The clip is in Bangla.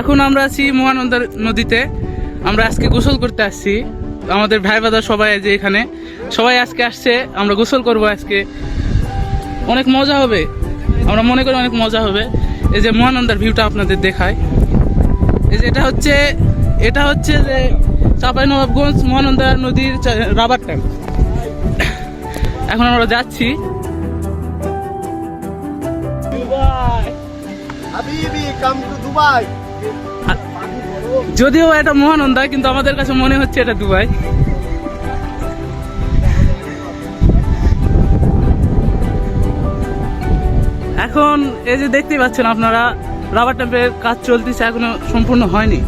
এখন আমরা আছি মহানন্দা নদীতে। আমরা আজকে গোসল করতে আসছি, আমাদের ভাই বাদা সবাই যে এখানে সবাই আজকে আসছে। আমরা গোসল করব আজকে, অনেক মজা হবে, আমরা মনে করি অনেক মজা হবে। এই যে মহানন্দার ভিউটা আপনাদের দেখায়। এই যে এটা হচ্ছে যে চাঁপাইনবাবগঞ্জ মহানন্দা নদীর রাবার ট্যাঙ্ক। এখন আমরা যাচ্ছি। যদিও এটা মহানন্দা, কিন্তু আমাদের কাছে মনে হচ্ছে এটা দুবাই। এখন এই যে দেখতেই পাচ্ছেন আপনারা, রাবার ট্যাম্পের কাজ চলতেছে, এখনো সম্পূর্ণ হয়নি।